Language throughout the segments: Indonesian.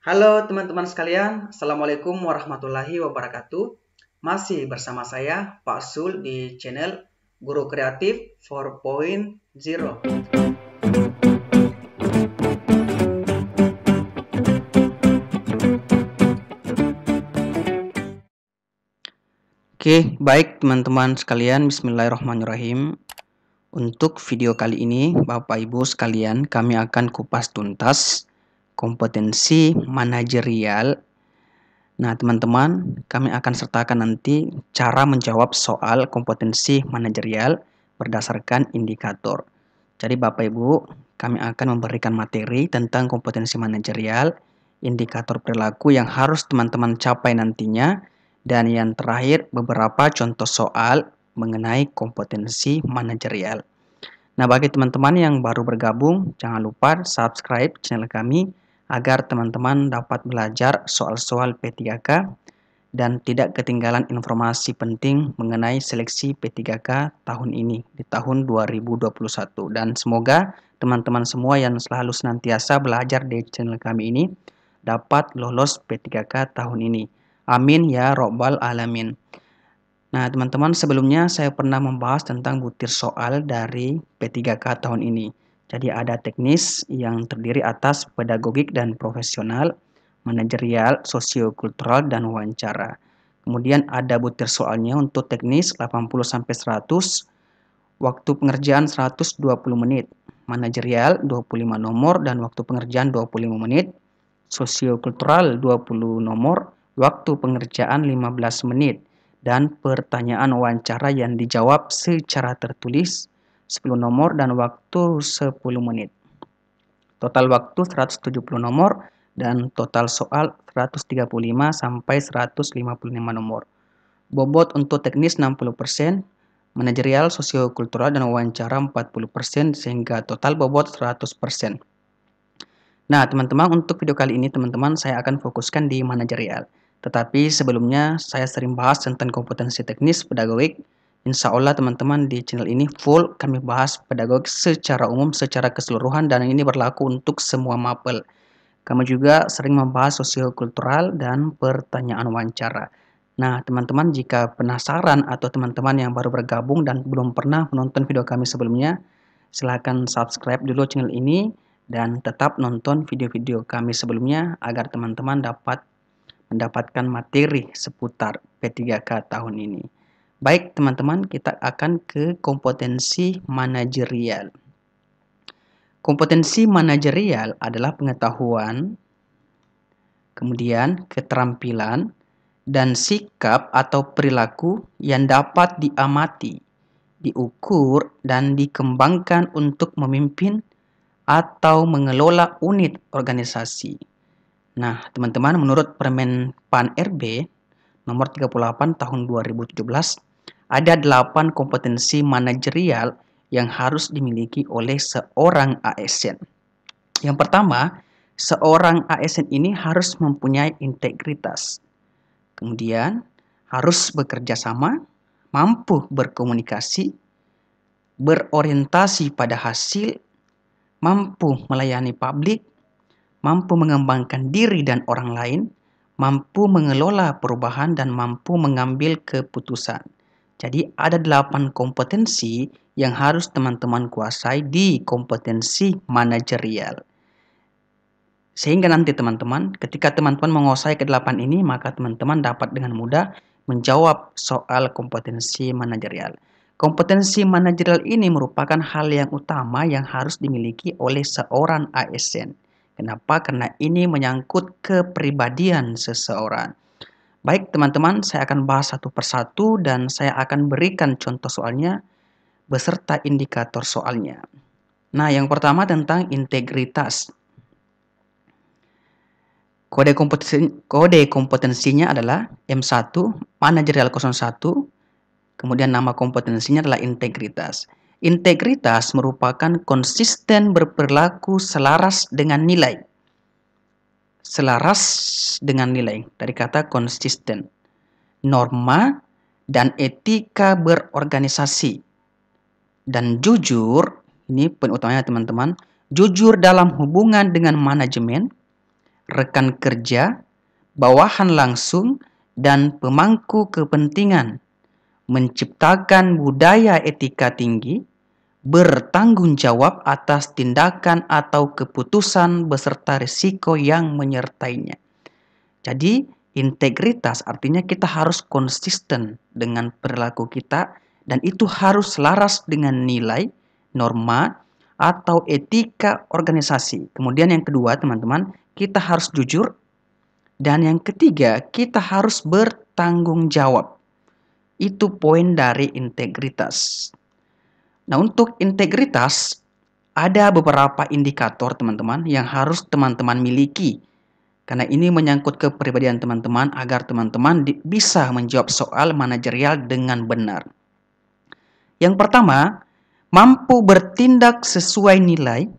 Halo teman-teman sekalian, Assalamualaikum warahmatullahi wabarakatuh. Masih bersama saya, Pak Sul, di channel Guru Kreatif 4.0. Oke, baik teman-teman sekalian, bismillahirrahmanirrahim. Untuk video kali ini, Bapak Ibu sekalian, kami akan kupas tuntas kompetensi manajerial. Nah, teman-teman, kami akan sertakan nanti cara menjawab soal kompetensi manajerial berdasarkan indikator. Jadi, Bapak Ibu, kami akan memberikan materi tentang kompetensi manajerial, indikator perilaku yang harus teman-teman capai nantinya, dan yang terakhir beberapa contoh soal mengenai kompetensi manajerial. Nah, bagi teman-teman yang baru bergabung, jangan lupa subscribe channel kami agar teman-teman dapat belajar soal-soal P3K dan tidak ketinggalan informasi penting mengenai seleksi P3K tahun ini di tahun 2021. Dan semoga teman-teman semua yang selalu senantiasa belajar di channel kami ini dapat lolos P3K tahun ini. Amin ya robbal alamin. Nah, teman-teman, sebelumnya saya pernah membahas tentang butir soal dari P3K tahun ini. Jadi ada teknis yang terdiri atas pedagogik dan profesional, manajerial, sosiokultural, dan wawancara. Kemudian ada butir soalnya untuk teknis 80-100, waktu pengerjaan 120 menit, manajerial 25 nomor dan waktu pengerjaan 25 menit, sosiokultural 20 nomor, waktu pengerjaan 15 menit, dan pertanyaan wawancara yang dijawab secara tertulis 10 nomor dan waktu 10 menit. Total waktu 170 nomor dan total soal 135 sampai 155 nomor. Bobot untuk teknis 60%, manajerial, sosiokultural, dan wawancara 40%, sehingga total bobot 100%. Nah, teman-teman, untuk video kali ini teman-teman saya akan fokuskan di manajerial. Tetapi sebelumnya saya sering bahas tentang kompetensi teknis pedagogik. Insya Allah teman-teman di channel ini full kami bahas pedagogik secara umum, secara keseluruhan, dan ini berlaku untuk semua mapel. Kami juga sering membahas sosiokultural dan pertanyaan wawancara. Nah, teman-teman, jika penasaran atau teman-teman yang baru bergabung dan belum pernah menonton video kami sebelumnya, silahkan subscribe dulu channel ini dan tetap nonton video-video kami sebelumnya agar teman-teman dapat mendapatkan materi seputar P3K tahun ini. Baik, teman-teman, kita akan ke kompetensi manajerial. Kompetensi manajerial adalah pengetahuan, kemudian keterampilan, dan sikap atau perilaku yang dapat diamati, diukur, dan dikembangkan untuk memimpin atau mengelola unit organisasi. Nah, teman-teman, menurut Permen PAN RB nomor 38 tahun 2017, ada 8 kompetensi manajerial yang harus dimiliki oleh seorang ASN. Yang pertama, seorang ASN ini harus mempunyai integritas. Kemudian, harus bekerja sama, mampu berkomunikasi, berorientasi pada hasil, mampu melayani publik, mampu mengembangkan diri dan orang lain, mampu mengelola perubahan, dan mampu mengambil keputusan. Jadi ada 8 kompetensi yang harus teman-teman kuasai di kompetensi manajerial. Sehingga nanti teman-teman, ketika teman-teman menguasai ke-8 ini, maka teman-teman dapat dengan mudah menjawab soal kompetensi manajerial. Kompetensi manajerial ini merupakan hal yang utama yang harus dimiliki oleh seorang ASN. Kenapa? Karena ini menyangkut kepribadian seseorang. Baik teman-teman, saya akan bahas satu persatu dan saya akan berikan contoh soalnya beserta indikator soalnya. Nah, yang pertama tentang integritas. Kode kompetensinya adalah M1, manajerial 01, kemudian nama kompetensinya adalah integritas. Integritas merupakan konsisten berperilaku selaras dengan nilai. Selaras dengan nilai, dari kata konsisten. Norma dan etika berorganisasi. Dan jujur, ini poin utamanya teman-teman, jujur dalam hubungan dengan manajemen, rekan kerja, bawahan langsung, dan pemangku kepentingan, menciptakan budaya etika tinggi, bertanggung jawab atas tindakan atau keputusan beserta risiko yang menyertainya. Jadi, integritas artinya kita harus konsisten dengan perilaku kita dan itu harus selaras dengan nilai, norma, atau etika organisasi. Kemudian yang kedua, teman-teman, kita harus jujur. Dan yang ketiga, kita harus bertanggung jawab. Itu poin dari integritas. Nah, untuk integritas, ada beberapa indikator, teman-teman, yang harus teman-teman miliki. Karena ini menyangkut kepribadian teman-teman agar teman-teman bisa menjawab soal manajerial dengan benar. Yang pertama, mampu bertindak sesuai nilai,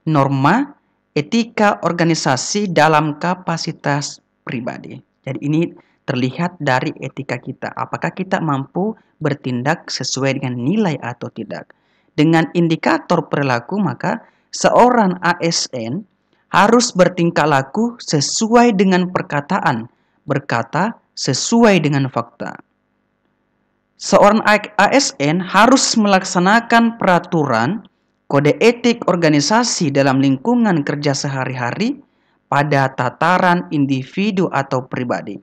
norma, etika organisasi dalam kapasitas pribadi. Jadi ini terlihat dari etika kita. Apakah kita mampu bertindak sesuai dengan nilai atau tidak. Dengan indikator perilaku, maka seorang ASN harus bertingkah laku sesuai dengan perkataan, berkata sesuai dengan fakta. Seorang ASN harus melaksanakan peraturan kode etik organisasi dalam lingkungan kerja sehari-hari pada tataran individu atau pribadi.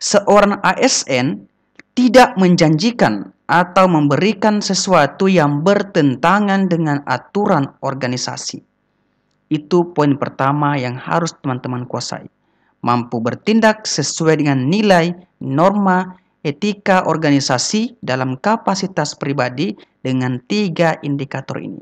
Seorang ASN tidak menjanjikan atau memberikan sesuatu yang bertentangan dengan aturan organisasi. Itu poin pertama yang harus teman-teman kuasai. Mampu bertindak sesuai dengan nilai, norma, etika organisasi dalam kapasitas pribadi dengan 3 indikator ini.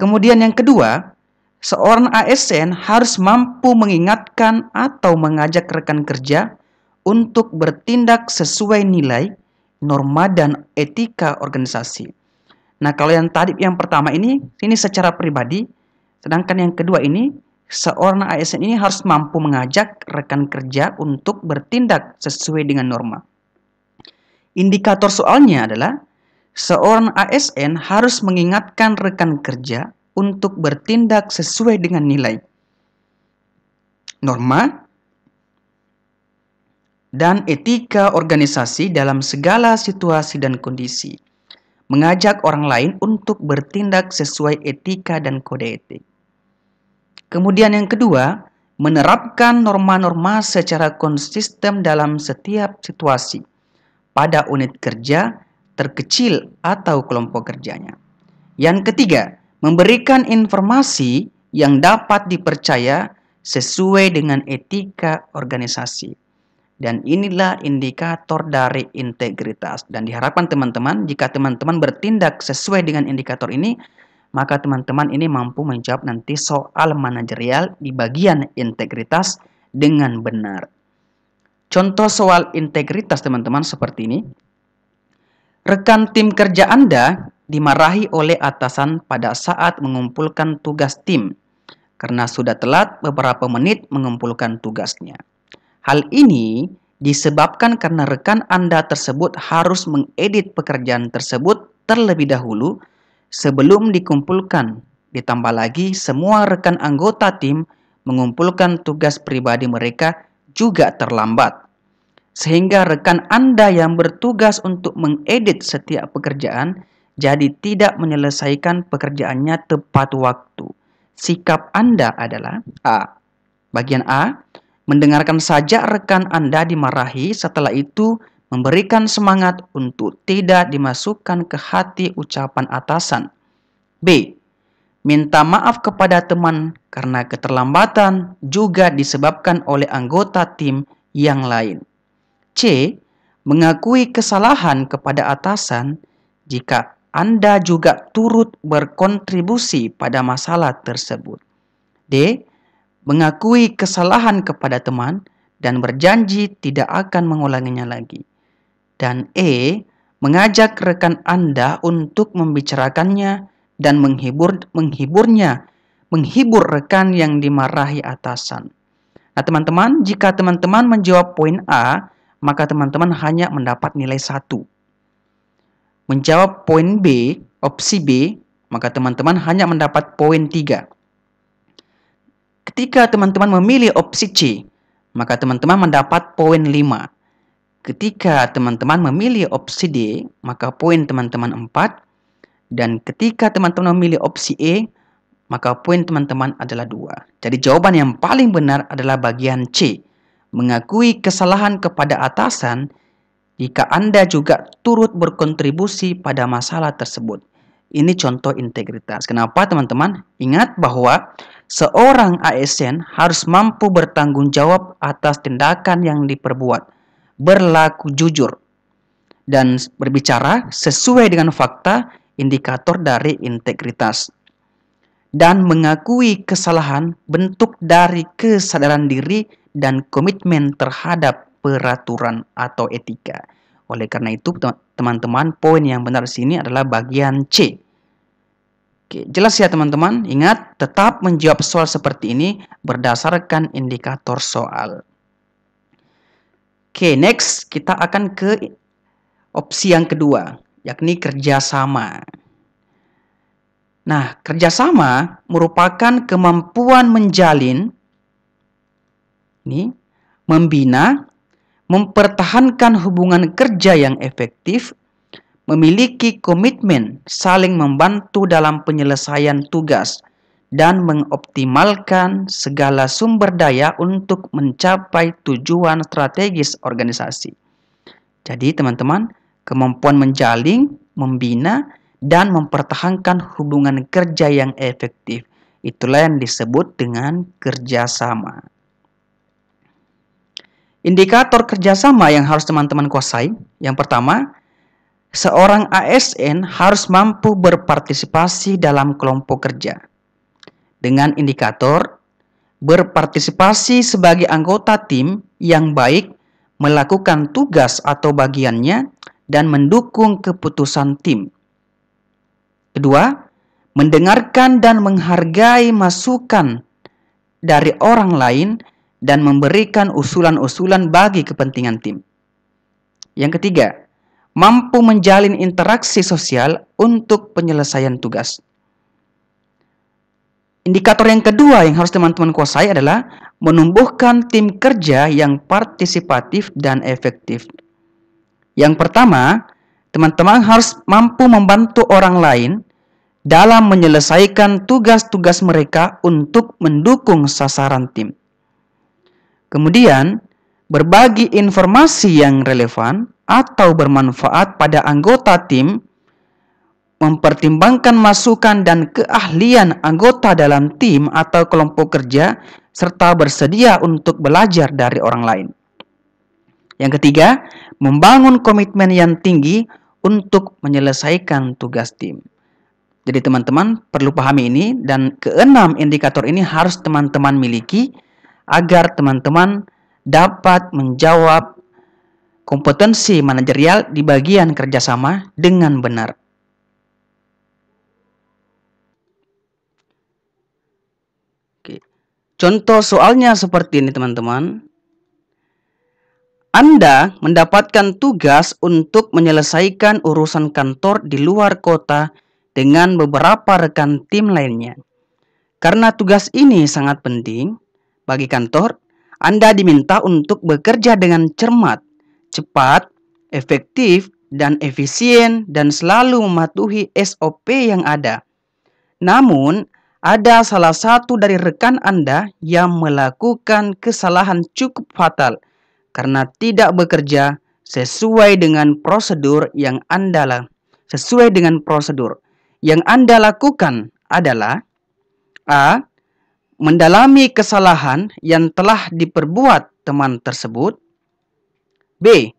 Kemudian yang kedua, seorang ASN harus mampu mengingatkan atau mengajak rekan kerja untuk bertindak sesuai nilai, norma, dan etika organisasi. Nah, kalau yang pertama ini secara pribadi, sedangkan yang kedua ini, seorang ASN ini harus mampu mengajak rekan kerja untuk bertindak sesuai dengan norma. Indikator soalnya adalah seorang ASN harus mengingatkan rekan kerja untuk bertindak sesuai dengan nilai, norma, dan etika organisasi dalam segala situasi dan kondisi. Mengajak orang lain untuk bertindak sesuai etika dan kode etik. Kemudian yang kedua, menerapkan norma-norma secara konsisten dalam setiap situasi pada unit kerja terkecil atau kelompok kerjanya. Yang ketiga, memberikan informasi yang dapat dipercaya sesuai dengan etika organisasi. Dan inilah indikator dari integritas. Dan diharapkan teman-teman, jika teman-teman bertindak sesuai dengan indikator ini, maka teman-teman ini mampu menjawab nanti soal manajerial di bagian integritas dengan benar. Contoh soal integritas teman-teman seperti ini. Rekan tim kerja Anda dimarahi oleh atasan pada saat mengumpulkan tugas tim karena sudah telat beberapa menit mengumpulkan tugasnya. Hal ini disebabkan karena rekan Anda tersebut harus mengedit pekerjaan tersebut terlebih dahulu sebelum dikumpulkan. Ditambah lagi semua rekan anggota tim mengumpulkan tugas pribadi mereka juga terlambat. Sehingga rekan Anda yang bertugas untuk mengedit setiap pekerjaan jadi tidak menyelesaikan pekerjaannya tepat waktu. Sikap Anda adalah A. Bagian A, mendengarkan saja rekan Anda dimarahi, setelah itu memberikan semangat untuk tidak dimasukkan ke hati ucapan atasan. B. Minta maaf kepada teman karena keterlambatan juga disebabkan oleh anggota tim yang lain. C. Mengakui kesalahan kepada atasan jika Anda juga turut berkontribusi pada masalah tersebut. D. Mengakui kesalahan kepada teman dan berjanji tidak akan mengulanginya lagi. Dan E. Mengajak rekan Anda untuk membicarakannya dan menghibur rekan yang dimarahi atasan. Nah teman-teman, jika teman-teman menjawab poin A, maka teman-teman hanya mendapat nilai 1. Menjawab poin B, opsi B, maka teman-teman hanya mendapat poin 3. Ketika teman-teman memilih opsi C, maka teman-teman mendapat poin 5. Ketika teman-teman memilih opsi D, maka poin teman-teman 4. Dan ketika teman-teman memilih opsi E, maka poin teman-teman adalah 2. Jadi jawaban yang paling benar adalah bagian C. Mengakui kesalahan kepada atasan jika Anda juga turut berkontribusi pada masalah tersebut. Ini contoh integritas. Kenapa teman-teman? Ingat bahwa seorang ASN harus mampu bertanggung jawab atas tindakan yang diperbuat, berlaku jujur, dan berbicara sesuai dengan fakta, indikator dari integritas. Dan mengakui kesalahan bentuk dari kesadaran diri dan komitmen terhadap peraturan atau etika. Oleh karena itu, teman-teman, poin yang benar di sini adalah bagian C. Oke, jelas ya teman-teman? Ingat, tetap menjawab soal seperti ini berdasarkan indikator soal. Oke, next kita akan ke opsi yang kedua, yakni kerjasama. Nah, kerjasama merupakan kemampuan menjalin, membina, mempertahankan hubungan kerja yang efektif, memiliki komitmen saling membantu dalam penyelesaian tugas, dan mengoptimalkan segala sumber daya untuk mencapai tujuan strategis organisasi. Jadi teman-teman, kemampuan menjalin, membina, dan mempertahankan hubungan kerja yang efektif. Itulah yang disebut dengan kerjasama. Indikator kerjasama yang harus teman-teman kuasai. Yang pertama, seorang ASN harus mampu berpartisipasi dalam kelompok kerja. Dengan indikator, berpartisipasi sebagai anggota tim yang baik, melakukan tugas atau bagiannya, dan mendukung keputusan tim. Kedua, mendengarkan dan menghargai masukan dari orang lain dan memberikan usulan-usulan bagi kepentingan tim. Yang ketiga, mampu menjalin interaksi sosial untuk penyelesaian tugas. Indikator yang kedua yang harus teman-teman kuasai adalah menumbuhkan tim kerja yang partisipatif dan efektif. Yang pertama, teman-teman harus mampu membantu orang lain dalam menyelesaikan tugas-tugas mereka untuk mendukung sasaran tim. Kemudian, berbagi informasi yang relevan atau bermanfaat pada anggota tim, mempertimbangkan masukan dan keahlian anggota dalam tim atau kelompok kerja, serta bersedia untuk belajar dari orang lain. Yang ketiga, membangun komitmen yang tinggi untuk menyelesaikan tugas tim. Jadi teman-teman perlu pahami ini, dan keenam indikator ini harus teman-teman miliki agar teman-teman dapat menjawab kompetensi manajerial di bagian kerjasama dengan benar. Oke. Contoh soalnya seperti ini teman-teman. Anda mendapatkan tugas untuk menyelesaikan urusan kantor di luar kota dengan beberapa rekan tim lainnya. Karena tugas ini sangat penting bagi kantor, Anda diminta untuk bekerja dengan cermat, cepat, efektif, dan efisien, dan selalu mematuhi SOP yang ada. Namun, ada salah satu dari rekan Anda yang melakukan kesalahan cukup fatal karena tidak bekerja sesuai dengan prosedur yang Anda lakukan adalah A. Mendalami kesalahan yang telah diperbuat teman tersebut. B.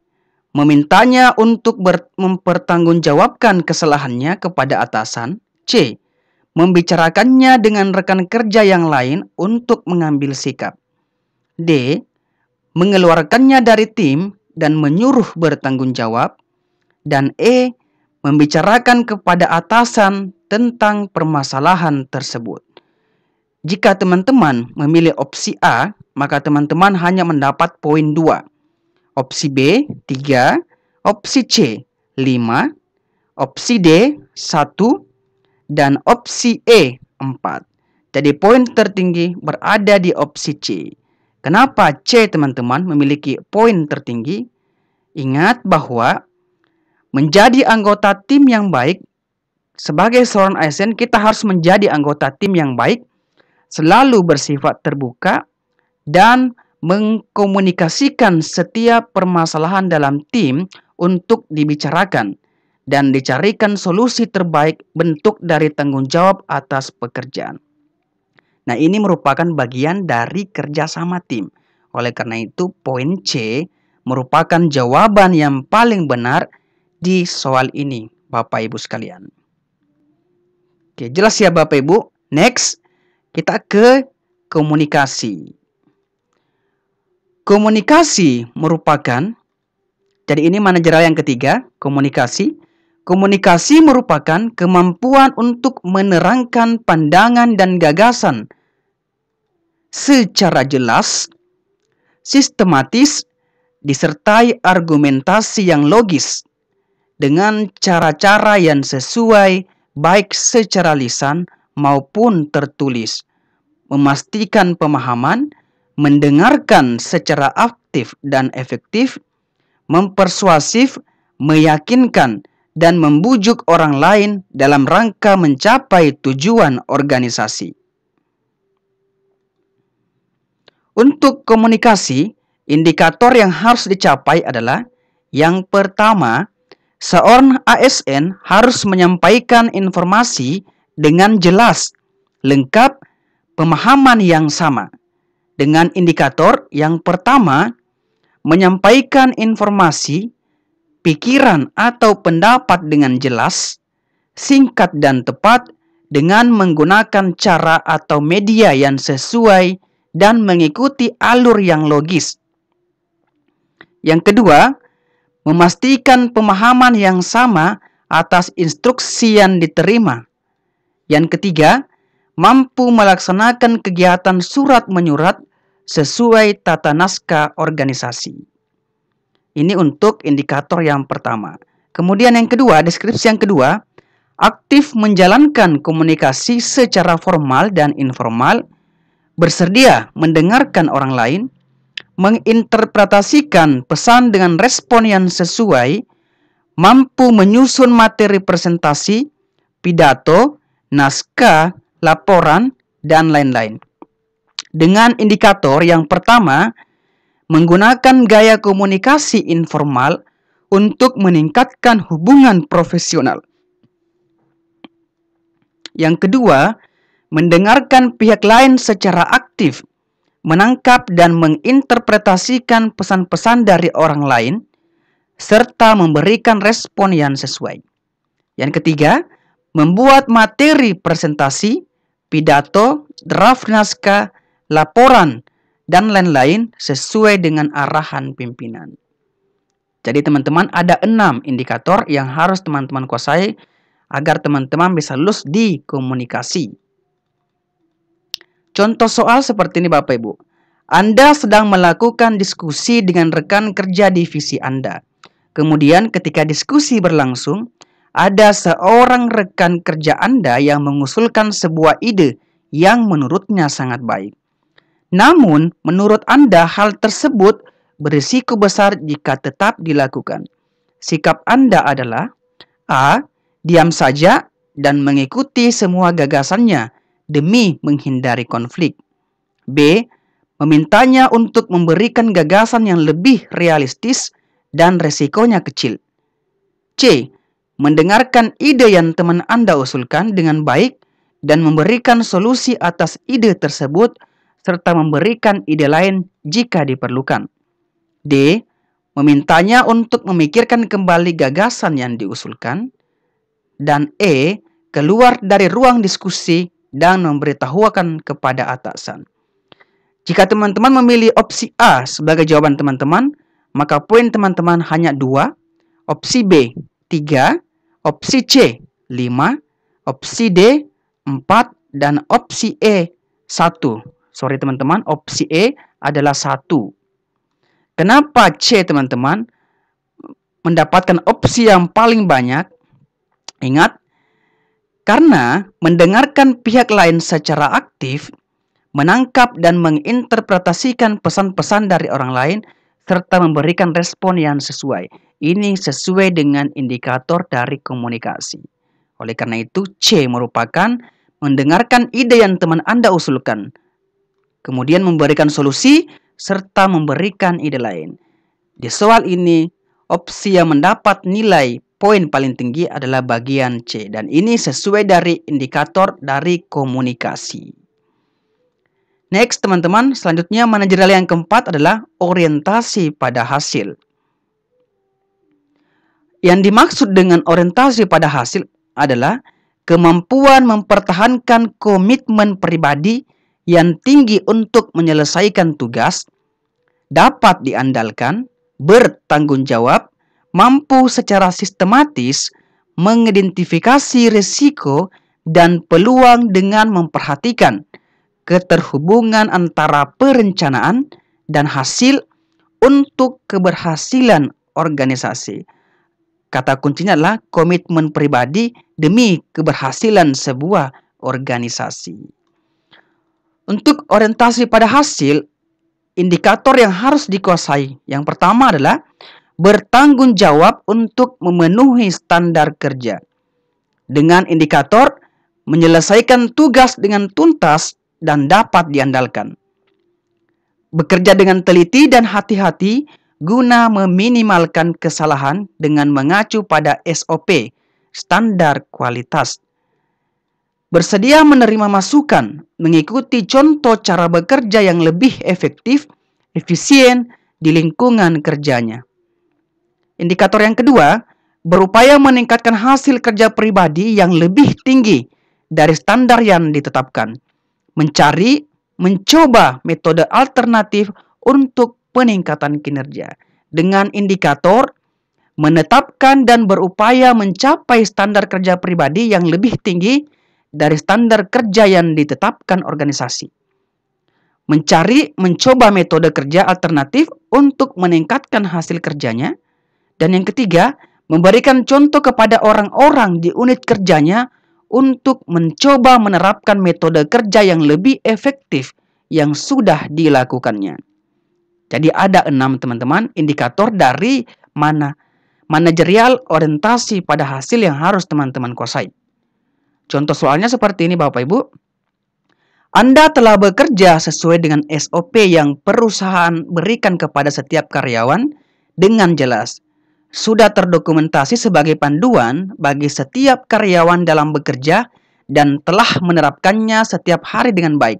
Memintanya untuk mempertanggungjawabkan kesalahannya kepada atasan. C. Membicarakannya dengan rekan kerja yang lain untuk mengambil sikap. D. Mengeluarkannya dari tim dan menyuruh bertanggung jawab. Dan E. Membicarakan kepada atasan tentang permasalahan tersebut. Jika teman-teman memilih opsi A, maka teman-teman hanya mendapat poin 2. Opsi B, 3. Opsi C, 5. Opsi D, 1. Dan opsi E, 4. Jadi poin tertinggi berada di opsi C. Kenapa C, teman-teman, memiliki poin tertinggi? Ingat bahwa menjadi anggota tim yang baik, sebagai seorang ASN kita harus menjadi anggota tim yang baik, selalu bersifat terbuka, dan mengkomunikasikan setiap permasalahan dalam tim untuk dibicarakan dan dicarikan solusi terbaik bentuk dari tanggung jawab atas pekerjaan. Nah, ini merupakan bagian dari kerjasama tim. Oleh karena itu, poin C merupakan jawaban yang paling benar di soal ini, Bapak Ibu sekalian. Oke, jelas ya Bapak Ibu? Next, kita ke komunikasi. Komunikasi merupakan, jadi ini manajerial yang ketiga, komunikasi. Komunikasi merupakan kemampuan untuk menerangkan pandangan dan gagasan secara jelas, sistematis, disertai argumentasi yang logis dengan cara-cara yang sesuai baik secara lisan maupun tertulis, memastikan pemahaman, mendengarkan secara aktif dan efektif, mempersuasif, meyakinkan, dan membujuk orang lain dalam rangka mencapai tujuan organisasi. Untuk komunikasi, indikator yang harus dicapai adalah yang pertama, seorang ASN harus menyampaikan informasi dengan jelas, lengkap, pemahaman yang sama. Dengan indikator yang pertama, menyampaikan informasi, pikiran atau pendapat dengan jelas, singkat dan tepat dengan menggunakan cara atau media yang sesuai dan mengikuti alur yang logis. Yang kedua, memastikan pemahaman yang sama atas instruksi yang diterima. Yang ketiga, mampu melaksanakan kegiatan surat-menyurat sesuai tata naskah organisasi. Ini untuk indikator yang pertama. Kemudian yang kedua, deskripsi yang kedua, aktif menjalankan komunikasi secara formal dan informal, bersedia mendengarkan orang lain, menginterpretasikan pesan dengan respon yang sesuai, mampu menyusun materi presentasi, pidato, naskah, laporan, dan lain-lain. Dengan indikator yang pertama, menggunakan gaya komunikasi informal untuk meningkatkan hubungan profesional. Yang kedua, mendengarkan pihak lain secara aktif, menangkap dan menginterpretasikan pesan-pesan dari orang lain, serta memberikan respon yang sesuai. Yang ketiga, membuat materi presentasi, pidato, draft naskah, laporan, dan lain-lain sesuai dengan arahan pimpinan. Jadi teman-teman, ada 6 indikator yang harus teman-teman kuasai agar teman-teman bisa lulus di komunikasi. Contoh soal seperti ini Bapak Ibu. Anda sedang melakukan diskusi dengan rekan kerja divisi Anda. Kemudian ketika diskusi berlangsung, ada seorang rekan kerja Anda yang mengusulkan sebuah ide yang menurutnya sangat baik. Namun, menurut Anda hal tersebut berisiko besar jika tetap dilakukan. Sikap Anda adalah A. Diam saja dan mengikuti semua gagasannya demi menghindari konflik. B. Memintanya untuk memberikan gagasan yang lebih realistis dan resikonya kecil. C. Mendengarkan ide yang teman Anda usulkan dengan baik dan memberikan solusi atas ide tersebut serta memberikan ide lain jika diperlukan. D. Memintanya untuk memikirkan kembali gagasan yang diusulkan. Dan E. Keluar dari ruang diskusi dan memberitahukan kepada atasan. Jika teman-teman memilih opsi A sebagai jawaban teman-teman, maka poin teman-teman hanya 2, opsi B 3, opsi C 5, opsi D 4, dan opsi E 1. Sorry teman-teman, opsi E adalah 1. Kenapa C teman-teman mendapatkan opsi yang paling banyak? Ingat, Karena mendengarkan pihak lain secara aktif, menangkap dan menginterpretasikan pesan-pesan dari orang lain, serta memberikan respon yang sesuai. Ini sesuai dengan indikator dari komunikasi. Oleh karena itu, C merupakan mendengarkan ide yang teman Anda usulkan, kemudian memberikan solusi, serta memberikan ide lain. Di soal ini, opsi yang mendapat nilai poin paling tinggi adalah bagian C, dan ini sesuai dari indikator dari komunikasi. Next, teman-teman, selanjutnya manajerial yang keempat adalah orientasi pada hasil. Yang dimaksud dengan orientasi pada hasil adalah kemampuan mempertahankan komitmen pribadi yang tinggi untuk menyelesaikan tugas, dapat diandalkan, bertanggung jawab, mampu secara sistematis mengidentifikasi risiko dan peluang dengan memperhatikan keterhubungan antara perencanaan dan hasil untuk keberhasilan organisasi. Kata kuncinya adalah komitmen pribadi demi keberhasilan sebuah organisasi. Untuk orientasi pada hasil, indikator yang harus dikuasai yang pertama adalah bertanggung jawab untuk memenuhi standar kerja. Dengan indikator menyelesaikan tugas dengan tuntas dan dapat diandalkan. Bekerja dengan teliti dan hati-hati guna meminimalkan kesalahan dengan mengacu pada SOP, standar kualitas. Bersedia menerima masukan, mengikuti contoh cara bekerja yang lebih efektif, efisien di lingkungan kerjanya. Indikator yang kedua, berupaya meningkatkan hasil kerja pribadi yang lebih tinggi dari standar yang ditetapkan. Mencari, mencoba metode alternatif untuk peningkatan kinerja. Dengan indikator, menetapkan dan berupaya mencapai standar kerja pribadi yang lebih tinggi dari standar kerja yang ditetapkan organisasi. Mencari, mencoba metode kerja alternatif untuk meningkatkan hasil kerjanya. Dan yang ketiga, memberikan contoh kepada orang-orang di unit kerjanya untuk mencoba menerapkan metode kerja yang lebih efektif yang sudah dilakukannya. Jadi ada 6 teman-teman indikator dari manajerial orientasi pada hasil yang harus teman-teman kuasai. Contoh soalnya seperti ini Bapak Ibu. Anda telah bekerja sesuai dengan SOP yang perusahaan berikan kepada setiap karyawan dengan jelas. Sudah terdokumentasi sebagai panduan bagi setiap karyawan dalam bekerja dan telah menerapkannya setiap hari dengan baik.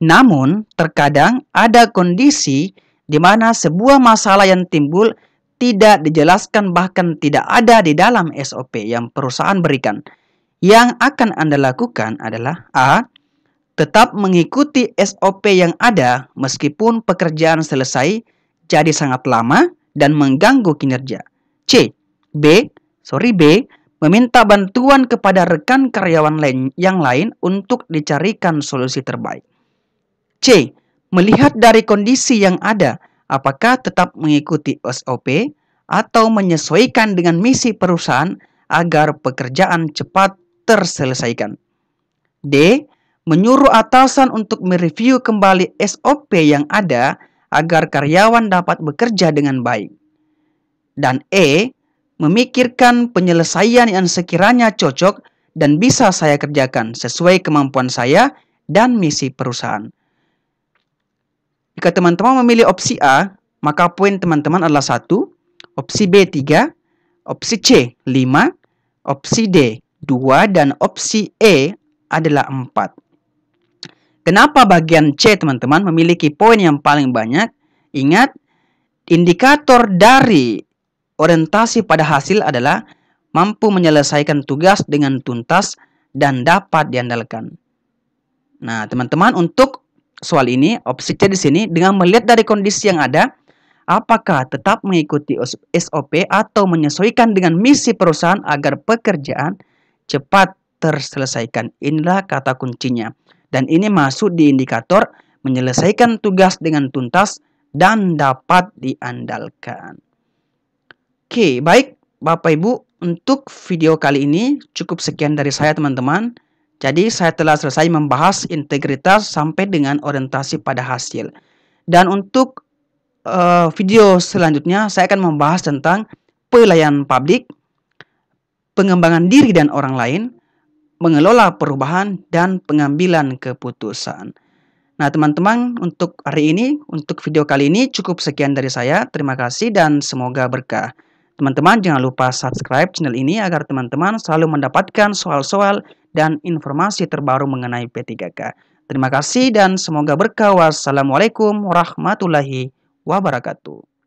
Namun, terkadang ada kondisi di mana sebuah masalah yang timbul tidak dijelaskan bahkan tidak ada di dalam SOP yang perusahaan berikan. Yang akan Anda lakukan adalah A. Tetap mengikuti SOP yang ada meskipun pekerjaan selesai jadi sangat lama dan mengganggu kinerja. B. Meminta bantuan kepada rekan karyawan yang lain untuk dicarikan solusi terbaik. C. Melihat dari kondisi yang ada, apakah tetap mengikuti SOP atau menyesuaikan dengan misi perusahaan agar pekerjaan cepat terselesaikan. D. Menyuruh atasan untuk mereview kembali SOP yang ada agar karyawan dapat bekerja dengan baik. Dan E. Memikirkan penyelesaian yang sekiranya cocok dan bisa saya kerjakan sesuai kemampuan saya dan misi perusahaan. Jika teman-teman memilih opsi A, maka poin teman-teman adalah 1, opsi B 3, opsi C 5, opsi D 2, dan opsi E adalah 4. Kenapa bagian C teman-teman memiliki poin yang paling banyak? Ingat, indikator dari orientasi pada hasil adalah mampu menyelesaikan tugas dengan tuntas dan dapat diandalkan. Nah, teman-teman, untuk soal ini, opsi C di sini dengan melihat dari kondisi yang ada, apakah tetap mengikuti SOP atau menyesuaikan dengan misi perusahaan agar pekerjaan cepat terselesaikan. Inilah kata kuncinya. Dan ini masuk di indikator menyelesaikan tugas dengan tuntas dan dapat diandalkan. Oke, baik Bapak Ibu, Untuk video kali ini cukup sekian dari saya teman-teman. Jadi saya telah selesai membahas integritas sampai dengan orientasi pada hasil. Dan untuk video selanjutnya saya akan membahas tentang pelayanan publik, pengembangan diri dan orang lain, mengelola perubahan, dan pengambilan keputusan. Nah teman-teman, untuk hari ini, untuk video kali ini cukup sekian dari saya. Terima kasih dan semoga berkah. Teman-teman jangan lupa subscribe channel ini agar teman-teman selalu mendapatkan soal-soal dan informasi terbaru mengenai P3K. Terima kasih dan semoga berkah. Wassalamualaikum warahmatullahi wabarakatuh.